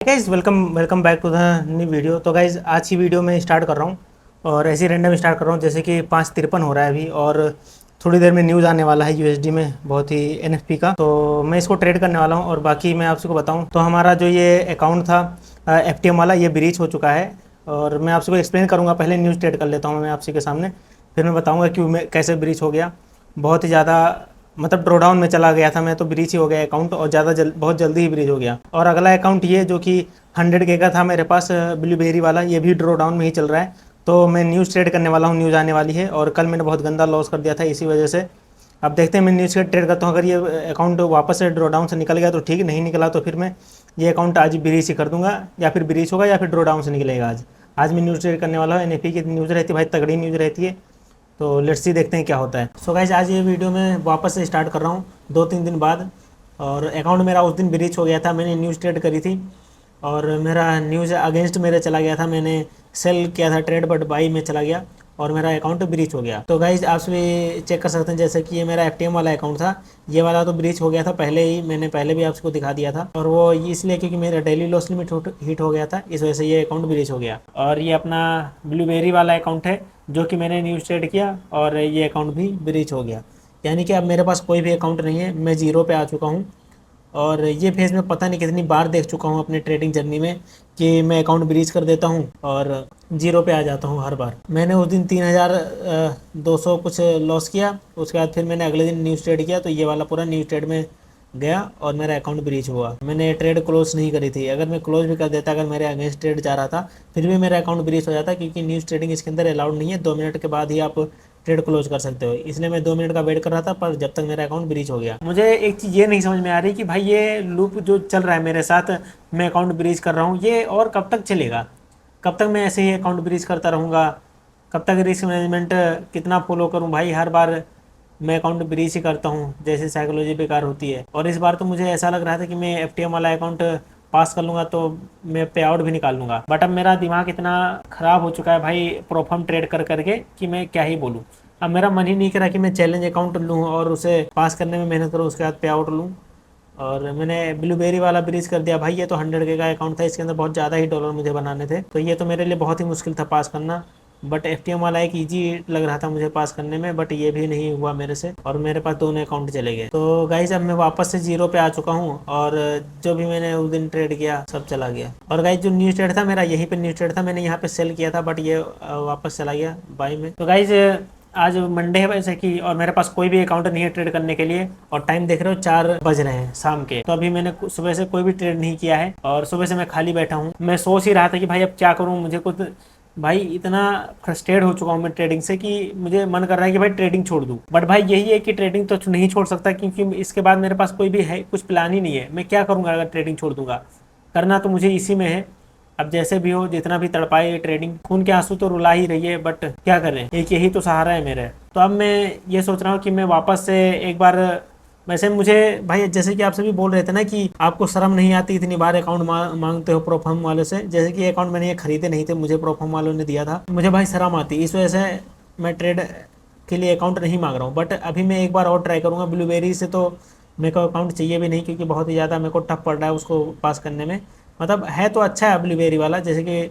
Guys welcome back to the new video. तो guys आज की वीडियो में स्टार्ट कर रहा हूँ और ऐसे रैंडम स्टार्ट कर रहा हूँ जैसे कि 5:53 हो रहा है अभी और थोड़ी देर में न्यूज़ आने वाला है यूएसडी में बहुत ही एनएफपी का। तो मैं इसको ट्रेड करने वाला हूँ और बाकी मैं आपको बताऊँ तो हमारा जो ये अकाउंट था एफटीएम वाला ये ब्रीच हो चुका है और मैं आपसे को एक्सप्लेन करूँगा। पहले न्यूज़ ट्रेड कर लेता हूँ मैं आपसे के सामने, फिर मैं बताऊँगा कि कैसे ब्रीच हो गया। बहुत ही ज़्यादा मतलब ड्रॉडाउन में चला गया था मैं, तो ब्रीच ही हो गया अकाउंट और बहुत जल्दी ही ब्रीच हो गया। और अगला अकाउंट ये जो कि 100K का था मेरे पास ब्लूबेरी वाला, ये भी ड्रॉडाउन में ही चल रहा है। तो मैं न्यूज़ ट्रेड करने वाला हूँ, न्यूज़ आने वाली है और कल मैंने बहुत गंदा लॉस कर दिया था इसी वजह से। अब देखते हैं मैं न्यूज़ ट्रेड करता हूँ, अगर ये अकाउंट वापस से ड्रॉडाउन से निकल गया तो ठीक, नहीं निकला तो फिर मैं ये अकाउंट आज ब्रीच ही कर दूंगा, या फिर ब्रीच होगा या फिर ड्रॉडाउन से निकलेगा। आज मैं न्यूज़ ट्रेड करने वाला हूँ। एनएफपी की न्यूज़ रहती है भाई, तगड़ी न्यूज़ रहती है। तो लेट्स सी, देखते हैं क्या होता है। सो गाइज आज ये वीडियो मैं वापस से स्टार्ट कर रहा हूँ 2-3 दिन बाद। और अकाउंट मेरा उस दिन ब्रीच हो गया था, मैंने न्यूज़ ट्रेड करी थी और मेरा न्यूज़ अगेंस्ट मेरे चला गया था। मैंने सेल किया था ट्रेड बट बाई में चला गया और मेरा अकाउंट ब्रीच हो गया। तो गाइज आप भी चेक कर सकते हैं, जैसे कि ये मेरा एफटीएम वाला अकाउंट था, ये वाला तो ब्रीच हो गया था पहले ही, मैंने पहले भी आपको दिखा दिया था। और वो इसलिए क्योंकि मेरा डेली लॉस लिमिट हिट हो गया था, इस वजह से ये अकाउंट ब्रीच हो गया। और ये अपना ब्लूबेरी वाला अकाउंट है जो कि मैंने न्यूज़ ट्रेड किया और ये अकाउंट भी ब्रीच हो गया। यानी कि अब मेरे पास कोई भी अकाउंट नहीं है, मैं जीरो पे आ चुका हूँ। और ये फेज़ मैं पता नहीं कितनी बार देख चुका हूँ अपने ट्रेडिंग जर्नी में कि मैं अकाउंट ब्रीच कर देता हूँ और जीरो पे आ जाता हूँ हर बार। मैंने उस दिन 3200 कुछ लॉस किया, उसके बाद फिर मैंने अगले दिन न्यूज़ ट्रेड किया तो ये वाला पूरा न्यूज़ ट्रेड में गया और मेरा अकाउंट ब्रीच हुआ। मैंने ट्रेड क्लोज नहीं करी थी, अगर मैं क्लोज भी कर देता, अगर मेरे अगेंस्ट ट्रेड जा रहा था, फिर भी मेरा अकाउंट ब्रीच हो जाता, क्योंकि न्यूज़ ट्रेडिंग इसके अंदर अलाउड नहीं है। 2 मिनट के बाद ही आप ट्रेड क्लोज कर सकते हो, इसलिए मैं 2 मिनट का वेट कर रहा था, पर जब तक मेरा अकाउंट ब्रीच हो गया। मुझे एक चीज़ ये नहीं समझ में आ रही कि भाई ये लूप जो चल रहा है मेरे साथ, मैं अकाउंट ब्रीच कर रहा हूँ, ये और कब तक चलेगा? कब तक मैं ऐसे ही अकाउंट ब्रीच करता रहूँगा? कब तक रिस्क मैनेजमेंट कितना फॉलो करूँ भाई? हर बार मैं अकाउंट ब्रीच ही करता हूँ, जैसे साइकोलॉजी बेकार होती है। और इस बार तो मुझे ऐसा लग रहा था कि मैं एफटीएम वाला अकाउंट पास कर लूँगा तो मैं पे आउट भी निकाल लूँगा, बट अब मेरा दिमाग इतना ख़राब हो चुका है भाई प्रोफॉर्म ट्रेड कर करके कि मैं क्या ही बोलूँ। अब मेरा मन ही नहीं करा कि मैं चैलेंज अकाउंट लूँ और उसे पास करने में मेहनत करूँ, उसके बाद पे आउट लूँ। और मैंने ब्लूबेरी वाला ब्रीच कर दिया भाई। ये तो 100K का अकाउंट था, इसके अंदर बहुत ज़्यादा ही डॉलर मुझे बनाने थे, तो ये तो मेरे लिए बहुत ही मुश्किल था पास करना। बट एफटीएम वाला एक इजी लग रहा था मुझे पास करने में, बट ये भी नहीं हुआ मेरे से और मेरे पास दोनों अकाउंट चले गए। तो गाइज अब मैं वापस से जीरो पे आ चुका हूँ और जो भी मैंने उस दिन ट्रेड किया सब चला गया। और गाइज जो न्यूज़ ट्रेड था मेरा, यहीं पे न्यूज़ ट्रेड था, मैंने यहाँ पे सेल किया था, बट ये वापस चला गया बाई में। तो गाइज आज मंडे है वैसे कि, और मेरे पास कोई भी अकाउंट नहीं है ट्रेड करने के लिए, और टाइम देख रहे हो 4 बज रहे हैं शाम के। तो अभी मैंने सुबह से कोई भी ट्रेड नहीं किया है और सुबह से मैं खाली बैठा हूँ। मैं सोच ही रहा था कि भाई अब क्या करूँ, मुझे कुछ भाई इतना फ्रस्ट्रेट हो चुका हूँ मैं ट्रेडिंग से कि मुझे मन कर रहा है कि भाई ट्रेडिंग छोड़ दूँ। बट भाई यही है कि ट्रेडिंग तो नहीं छोड़ सकता, क्योंकि इसके बाद मेरे पास कोई भी है कुछ प्लान ही नहीं है। मैं क्या करूँगा अगर ट्रेडिंग छोड़ दूंगा? करना तो मुझे इसी में है। अब जैसे भी हो, जितना भी तड़पाए ट्रेडिंग, खून के आंसू तो रुला ही रही है, बट क्या करें, एक यही तो सहारा है मेरे। तो अब मैं ये सोच रहा हूँ कि मैं वापस से एक बार, वैसे मुझे भाई जैसे कि आप सभी बोल रहे थे ना कि आपको शर्म नहीं आती इतनी बार अकाउंट मांगते हो प्रोफार्म वालों से, जैसे कि अकाउंट मैंने ये खरीदे नहीं थे, मुझे प्रोफार्म वालों ने दिया था, मुझे भाई शर्म आती, इस वजह से मैं ट्रेड के लिए अकाउंट नहीं मांग रहा हूँ। बट अभी मैं एक बार और ट्राई करूँगा। ब्लूबेरी से तो मेरे को अकाउंट चाहिए भी नहीं, क्योंकि बहुत ही ज़्यादा मेरे को टफ पड़ रहा है उसको पास करने में। मतलब है तो अच्छा है ब्लूबेरी वाला, जैसे कि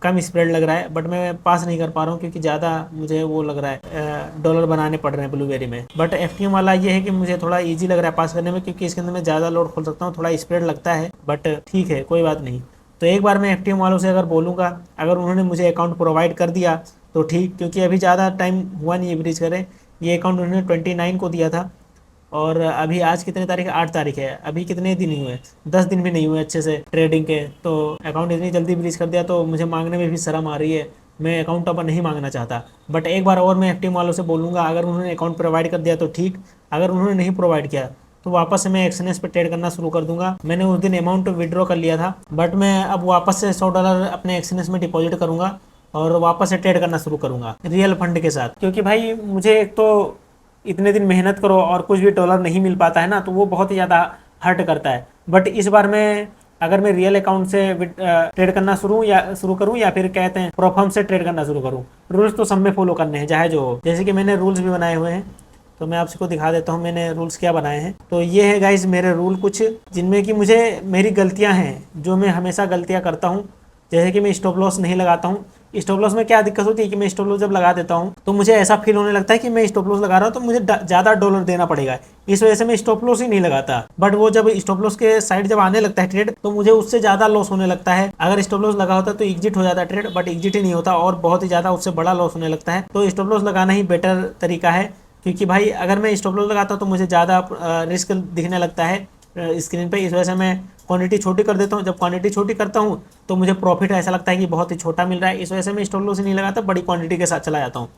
कम स्प्रेड लग रहा है, बट मैं पास नहीं कर पा रहा हूँ क्योंकि ज़्यादा मुझे वो लग रहा है डॉलर बनाने पड़ रहे हैं ब्लूबेरी में। बट एफटीएम वाला ये है कि मुझे थोड़ा इजी लग रहा है पास करने में, क्योंकि इसके अंदर मैं ज़्यादा लोड खोल सकता हूँ, थोड़ा स्प्रेड लगता है, बट ठीक है कोई बात नहीं। तो एक बार मैं एफटीएम वालों से अगर बोलूँगा, अगर उन्होंने मुझे अकाउंट प्रोवाइड कर दिया तो ठीक, क्योंकि अभी ज़्यादा टाइम हुआ नहीं है ब्रीच करे। ये अकाउंट उन्होंने 29 को दिया था और अभी आज कितने तारीख है? 8 तारीख है, अभी कितने दिन ही हुए? 10 दिन भी नहीं हुए अच्छे से ट्रेडिंग के, तो अकाउंट इतनी जल्दी ब्रीच कर दिया तो मुझे मांगने में भी शर्म आ रही है। मैं अकाउंट अब नहीं मांगना चाहता। बट एक बार और मैं एफटीएम वालों से बोलूँगा, अगर उन्होंने अकाउंट प्रोवाइड कर दिया तो ठीक, अगर उन्होंने नहीं प्रोवाइड किया तो वापस से मैं एक्सएनएस पे ट्रेड करना शुरू कर दूंगा। मैंने उस दिन अमाउंट विड्रॉ कर लिया था, बट मैं अब वापस से $100 अपने एक्सएनएस में डिपॉजिट करूंगा और वापस से ट्रेड करना शुरू करूंगा रियल फंड के साथ। क्योंकि भाई मुझे एक तो इतने दिन मेहनत करो और कुछ भी डॉलर नहीं मिल पाता है ना, तो वो बहुत ही ज़्यादा हर्ट करता है। बट इस बार मैं, अगर मैं रियल अकाउंट से ट्रेड करना शुरू करूँ या फिर कहते हैं प्रोफार्म से ट्रेड करना शुरू करूँ, रूल्स तो सब में फॉलो करने हैं चाहे जो हो, जैसे कि मैंने रूल्स भी बनाए हुए हैं। तो मैं आपको दिखा देता हूँ मैंने रूल्स क्या बनाए हैं। तो ये है गाइज मेरे रूल कुछ, जिनमें कि मुझे मेरी गलतियाँ हैं जो मैं हमेशा गलतियाँ करता हूँ। जैसे कि मैं स्टॉप लॉस नहीं लगाता हूँ। स्टॉप लॉस में क्या दिक्कत होती है कि मैं स्टॉप लॉस जब लगा देता हूँ तो मुझे ऐसा फील होने लगता है कि मैं स्टॉप लॉस लगा रहा हूँ तो मुझे ज़्यादा डॉलर देना पड़ेगा, इस वजह से मैं स्टॉप लॉस ही नहीं लगाता। बट वो जब स्टॉप लॉस के साइड जब आने लगता है ट्रेड तो मुझे उससे ज़्यादा लॉस होने लगता है। अगर स्टॉप लॉस लगा होता तो एग्जिट हो जाता ट्रेड, बट एग्जिट ही नहीं होता और बहुत ही ज़्यादा उससे बड़ा लॉस होने लगता है। तो स्टॉप लॉस लगाना ही बेटर तरीका है, क्योंकि भाई अगर मैं स्टॉप लॉस लगाता हूँ तो मुझे ज़्यादा रिस्क दिखने लगता है स्क्रीन पे। इस वजह से मैं क्वांटिटी छोटी कर देता हूँ। जब क्वांटिटी छोटी करता हूँ तो मुझे प्रॉफिट ऐसा लगता है कि बहुत ही छोटा मिल रहा है, इस वजह से मैं स्टॉप लॉस नहीं लगाता, बड़ी क्वांटिटी के साथ चला जाता हूँ।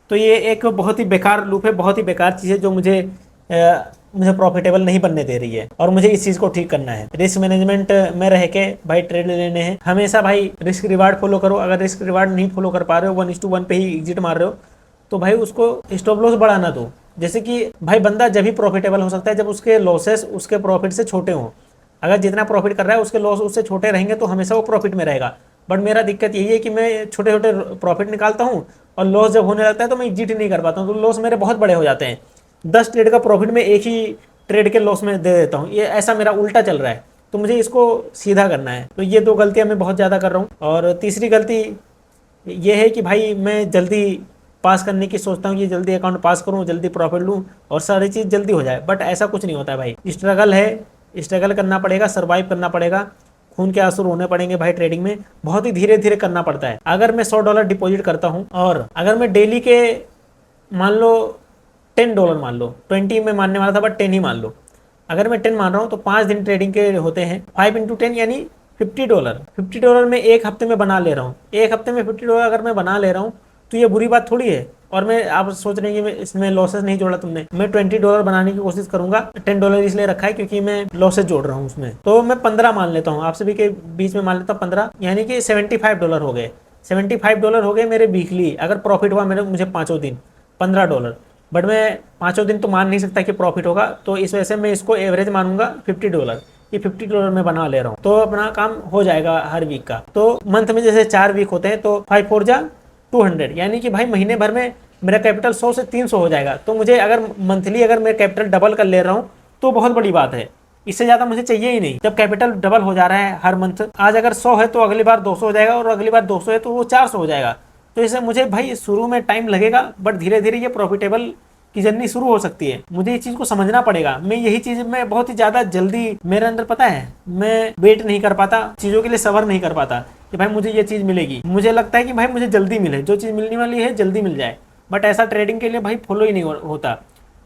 तो ये एक बहुत ही बेकार लूप है, बहुत ही बेकार चीज़ है जो मुझे प्रॉफिटेबल नहीं बनने दे रही है, और मुझे इस चीज़ को ठीक करना है। रिस्क मैनेजमेंट में रह के भाई ट्रेड लेने हैं, हमेशा भाई रिस्क रिवार्ड फॉलो करो। अगर रिस्क रिवार्ड नहीं फॉलो कर पा रहे हो, 1:1 पे ही एग्जिट मार रहे हो, तो भाई उसको स्टॉप लॉस बढ़ाना दो। जैसे कि भाई बंदा जब ही प्रॉफिटेबल हो सकता है जब उसके लॉसेस उसके प्रॉफिट से छोटे हों। अगर जितना प्रॉफिट कर रहा है उसके लॉस उससे छोटे रहेंगे तो हमेशा वो प्रॉफिट में रहेगा। बट मेरा दिक्कत यही है कि मैं छोटे छोटे प्रॉफिट निकालता हूँ और लॉस जब होने लगता है तो मैं एग्जिट ही नहीं कर पाता हूँ, तो लॉस मेरे बहुत बड़े हो जाते हैं। 10 ट्रेड का प्रॉफिट में एक ही ट्रेड के लॉस में दे देता हूँ, ये ऐसा मेरा उल्टा चल रहा है। तो मुझे इसको सीधा करना है। तो ये 2 गलतियाँ मैं बहुत ज़्यादा कर रहा हूँ। और तीसरी गलती ये है कि भाई मैं जल्दी पास करने की सोचता हूँ कि जल्दी अकाउंट पास करूँ, जल्दी प्रॉफिट लूँ और सारी चीज़ जल्दी हो जाए, बट ऐसा कुछ नहीं होता है भाई। स्ट्रगल है, स्ट्रगल करना पड़ेगा, सर्वाइव करना पड़ेगा, खून के आंसू रोने पड़ेंगे भाई। ट्रेडिंग में बहुत ही धीरे धीरे करना पड़ता है। अगर मैं $100 डिपॉजिट करता हूँ और अगर मैं डेली के मान लो $10 मान लो, 20 में मानने वाला था बट 10 ही मान लो, अगर मैं 10 मान रहा हूँ तो 5 दिन ट्रेडिंग के होते हैं, 5 × 10 यानी $50। $50 में एक हफ्ते में बना ले रहा हूँ। एक हफ्ते में $50 अगर मैं बना ले रहा हूँ तो ये बुरी बात थोड़ी है। और मैं आप सोच रहे हैं कि इसमें लॉसेस नहीं जोड़ा तुमने, मैं $20 बनाने की कोशिश करूंगा। $10 इसलिए रखा है क्योंकि मैं लॉसेस जोड़ रहा हूँ उसमें, तो मैं 15 मान लेता हूँ, आप सभी के बीच में मान लेता हूँ 15, यानी कि $75 हो गए। $75 हो गए मेरे वीकली। अगर प्रॉफिट हुआ मुझे 5 दिन $15, बट मैं 5 दिन तो मान नहीं सकता कि प्रॉफिट होगा, तो इस वजह से मैं इसको एवरेज मानूंगा $50। ये $50 में बना ले रहा हूँ तो अपना काम हो जाएगा हर वीक का। तो मंथ में जैसे 4 वीक होते हैं तो 5 4 जा 200, यानी कि भाई महीने भर में मेरा कैपिटल 100 से 300 हो जाएगा। तो मुझे अगर मंथली अगर मैं कैपिटल डबल कर ले रहा हूँ तो बहुत बड़ी बात है, इससे ज़्यादा मुझे चाहिए ही नहीं। जब कैपिटल डबल हो जा रहा है हर मंथ, आज अगर 100 है तो अगली बार 200 हो जाएगा, और अगली बार 200 है तो वो 400 हो जाएगा। तो इससे मुझे भाई शुरू में टाइम लगेगा, बट धीरे धीरे ये प्रॉफिटेबल की जर्नी शुरू हो सकती है। मुझे इस चीज़ को समझना पड़ेगा। मैं यही चीज़ मैं बहुत ही ज़्यादा जल्दी मेरे अंदर पता है, मैं वेट नहीं कर पाता, चीज़ों के लिए सब्र नहीं कर पाता कि भाई मुझे ये चीज़ मिलेगी। मुझे लगता है कि भाई मुझे जल्दी मिले, जो चीज़ मिलने वाली है जल्दी मिल जाए, बट ऐसा ट्रेडिंग के लिए भाई फॉलो ही नहीं होता।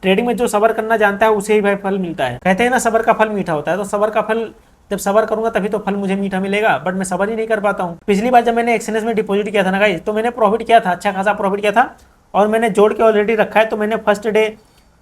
ट्रेडिंग में जो सब्र करना जानता है उसे ही भाई फल मिलता है। कहते हैं ना सब्र का फल मीठा होता है, तो सब्र का फल जब सब्र करूंगा तभी तो फल मुझे मीठा मिलेगा, बट मैं सब्र ही नहीं कर पाता हूँ। पिछली बार जब मैंने एक्सचेंज में डिपॉजिट किया था ना गाइस, तो मैंने प्रॉफिट किया था, अच्छा खासा प्रॉफिट किया था, और मैंने जोड़ के ऑलरेडी रखा है। तो मैंने फर्स्ट डे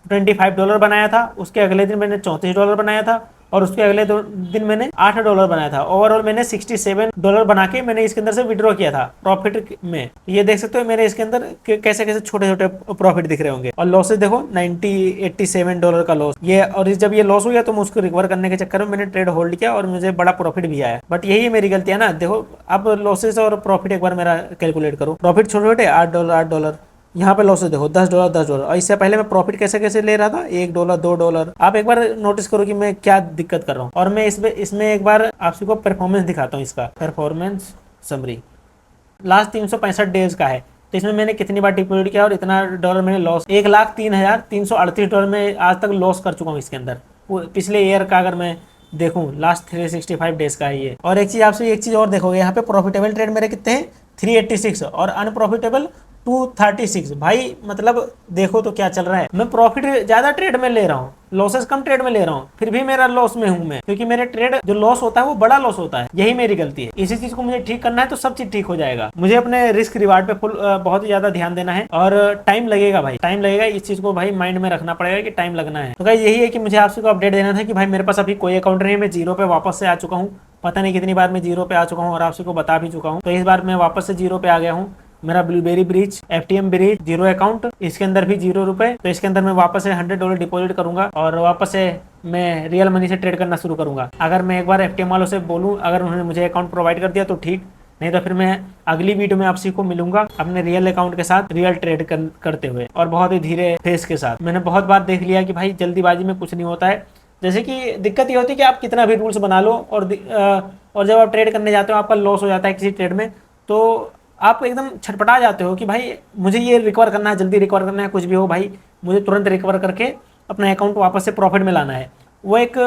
$25 बनाया था, उसके अगले दिन मैंने $34 बनाया था, और उसके अगले दिन मैंने $8 बनाया था। ओवरऑल मैंने $67 बना के मैंने इसके अंदर से विड्रॉ किया था प्रॉफिट में। ये देख सकते हो मेरे इसके अंदर कैसे कैसे छोटे छोटे प्रॉफिट दिख रहे होंगे। और लॉसेस देखो $87 का लॉस ये, और जब ये लॉस हो गया तो मैं उसको रिकवर करने के चक्कर में मैंने ट्रेड होल्ड किया और मुझे बड़ा प्रॉफिट भी आया। बट यही मेरी गलती है ना। देखो अब लॉसेस और प्रॉफिट एक बार मेरा कैलकुलेट करो। प्रॉफिट छोटे छोटे $8, यहाँ पे लॉसेस देखो $10, और इससे पहले मैं प्रॉफिट कैसे कैसे ले रहा था, $1, $2। आप एक बार नोटिस करो कि मैं क्या दिक्कत कर रहा हूँ। और मैं इसमें एक बार आप सबको परफॉर्मेंस दिखाता हूँ। इसका परफॉर्मेंस समरी लास्ट 365 डेज का है। तो इसमें मैंने कितनी बार डिपॉजिट किया और इतना डॉलर मैंने लॉस, $1,03,338 में आज तक लॉस कर चुका हूँ इसके अंदर। पिछले ईयर का अगर मैं देखूँ, लास्ट 365 डेज का है ये। और एक चीज़ आपसे एक चीज़ और देखोगे, यहाँ पे प्रॉफिटेबल ट्रेड मेरे कितने हैं 386 और अनप्रॉफिटेबल 236। भाई मतलब देखो तो क्या चल रहा है। मैं प्रॉफिट ज्यादा ट्रेड में ले रहा हूँ, लॉसेस कम ट्रेड में ले रहा हूँ, फिर भी मेरा लॉस में हूँ मैं, क्योंकि मेरे ट्रेड जो लॉस होता है वो बड़ा लॉस होता है। यही मेरी गलती है। इसी चीज को मुझे ठीक करना है तो सब चीज ठीक हो जाएगा। मुझे अपने रिस्क रिवार्ड पे बहुत ही ज्यादा ध्यान देना है, और टाइम लगेगा भाई, टाइम लगेगा। इस चीज को भाई माइंड में रखना पड़ेगा कि टाइम लगना है। तो भाई यही है कि मुझे आपसे को अपडेट देना था कि भाई मेरे पास अभी कोई अकाउंट नहीं है, मैं जीरो पे वापस से आ चुका हूँ। पता नहीं कितनी बार मैं जीरो पे आ चुका हूँ और आपसे को बता भी चुका हूँ। तो इस बार मैं वापस से जीरो पे आ गया हूँ। मेरा blueberry bridge, FTM bridge, zero account, इसके अंदर भी ₹0। तो इसके अंदर मैं वापस से $100 डिपॉजिट करूंगा और वापस से मैं रियल मनी से ट्रेड करना शुरू करूंगा। अगर मैं एक बार FTM वालों से बोलूं, अगर उन्होंने मुझे अकाउंट प्रोवाइड कर दिया तो ठीक, नहीं तो फिर मैं अगली वीडियो में आपसी को मिलूंगा अपने रियल अकाउंट के साथ रियल ट्रेड करते हुए और बहुत ही धीरे फेस के साथ। मैंने बहुत बार देख लिया कि भाई जल्दीबाजी में कुछ नहीं होता है। जैसे कि दिक्कत ये होती है कि आप कितना भी रूल्स बना लो और जब आप ट्रेड करने जाते हो आपका लॉस हो जाता है किसी ट्रेड में, तो आप एकदम छटपटा जाते हो कि भाई मुझे ये रिकवर करना है, जल्दी रिकवर करना है, कुछ भी हो भाई मुझे तुरंत रिकवर करके अपना अकाउंट वापस से प्रॉफिट में लाना है। वो एक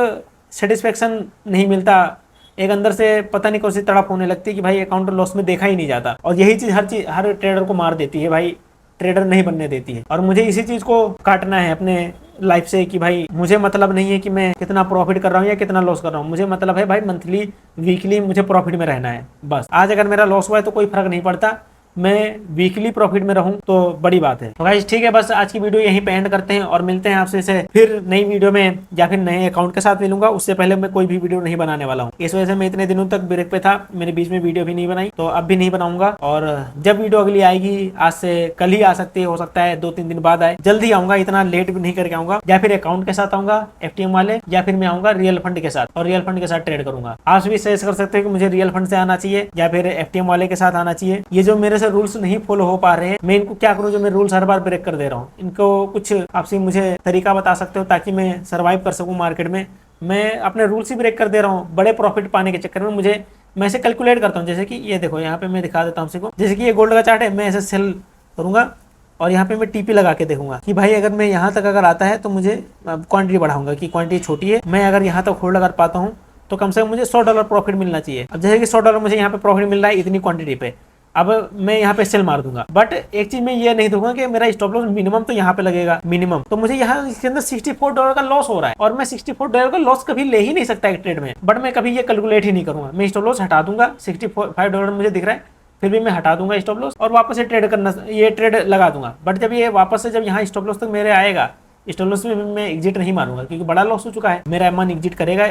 सेटिस्फेक्शन नहीं मिलता, एक अंदर से पता नहीं कौन सी तड़प होने लगती है कि भाई अकाउंट लॉस में देखा ही नहीं जाता। और यही चीज़ हर ट्रेडर को मार देती है भाई, ट्रेडर नहीं बनने देती है। और मुझे इसी चीज़ को काटना है अपने लाइफ से कि भाई मुझे मतलब नहीं है कि मैं कितना प्रॉफिट कर रहा हूँ या कितना लॉस कर रहा हूँ, मुझे मतलब है भाई मंथली वीकली मुझे प्रॉफिट में रहना है बस। आज अगर मेरा लॉस हुआ है तो कोई फर्क नहीं पड़ता, मैं वीकली प्रॉफिट में रहूं तो बड़ी बात है। तो गाइस ठीक है, बस आज की वीडियो यहीं पे एंड करते हैं और मिलते हैं आपसे से फिर नई वीडियो में या फिर नए अकाउंट के साथ मिलूंगा। उससे पहले मैं कोई भी वीडियो नहीं बनाने वाला हूं, इस वजह से मैं इतने दिनों तक ब्रेक पे था, मैंने बीच में वीडियो भी नहीं बनाई, तो अब भी नहीं बनाऊंगा। और जब वीडियो अगली आएगी, आज से कल ही आ सकती है, हो सकता है 2-3 दिन बाद आए, जल्दी आऊंगा, इतना लेट भी नहीं करके आऊंगा। या फिर अकाउंट के साथ आऊंगा FTM वाले, या फिर मैं आऊंगा रियल फंड के साथ और रियल फंड के साथ ट्रेड करूंगा। आप भी सजेस्ट कर सकते हैं कि मुझे रियल फंड से आना चाहिए या फिर FTM वाले के साथ आना चाहिए। ये जो मेरे से रूल्स नहीं फॉलो हो पा रहे हैं, मैं इनको क्या करूं जो मैं रूल्स हर बार ब्रेक कर दे रहा हूं। इनको कुछ आपसे मुझे तरीका बता सकते हो ताकि मैं सर्वाइव कर सकूं मार्केट में। मैं अपने रूल्स ही ब्रेक कर दे रहा हूं बड़े प्रॉफिट पाने के चक्कर में। मैं ऐसे कैलकुलेट करता हूं, जैसे कि ये देखो यहाँ पे मैं दिखा देता हूं आपको, जैसे कि ये गोल्ड का चार्ट है, मैं ऐसे सेल करूंगा और यहाँ पे मैं TP लगा के देखूंगा कि भाई अगर मैं यहाँ तक अगर आता है तो मुझे क्वांटिटी बढ़ाऊंगा कि क्वांटिटी छोटी है, मैं अगर यहाँ तक होल्ड कर पाता हूँ तो कम से कम मुझे $100 प्रॉफिट मिलना चाहिए। अब जैसे कि $100 मुझे यहाँ पे प्रॉफिट मिल रहा है इतनी क्वांटिटी पे, अब मैं यहाँ पे सेल मार दूंगा। बट एक चीज मैं ये नहीं दूंगा कि मेरा स्टॉप लॉस मिनिमम तो यहाँ पे लगेगा मिनिमम, तो मुझे यहाँ इसके अंदर $64 का लॉस हो रहा है और मैं $64 का लॉस कभी ले ही नहीं सकता एक ट्रेड में। बट मैं कभी ये कैलकुलेट ही नहीं करूंगा, मैं स्टॉप लॉस हटा दूंगा। $65 मुझे दिख रहा है, फिर भी मैं हटा दूंगा स्टॉप लॉस और वापस से ट्रेड लगा दूंगा। बट जब ये वापस से जब यहाँ स्टॉप लॉस तक मेरे आएगा, स्टॉप लॉस में मैं एग्जिट नहीं मारूंगा क्योंकि बड़ा लॉस हो चुका है, मेरा मन एग्जिट कहेगा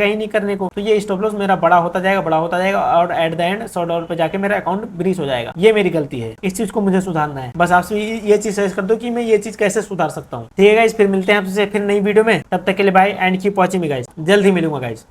ही नहीं करने को। तो ये स्टॉप लॉस मेरा बड़ा होता जाएगा और एट द एंड $100 पे जाके मेरा अकाउंट ब्रीच हो जाएगा। ये मेरी गलती है, इस चीज को मुझे सुधारना है। बस आपसे ये चीज सजेस्ट कर दो कि मैं ये चीज कैसे सुधार सकता हूँ। ठीक है गाइस, फिर मिलते हैं आपसे फिर नई वीडियो में, तब तक के लिए bye and keep watching me guys. जल्द ही मिलूंगा गाइस।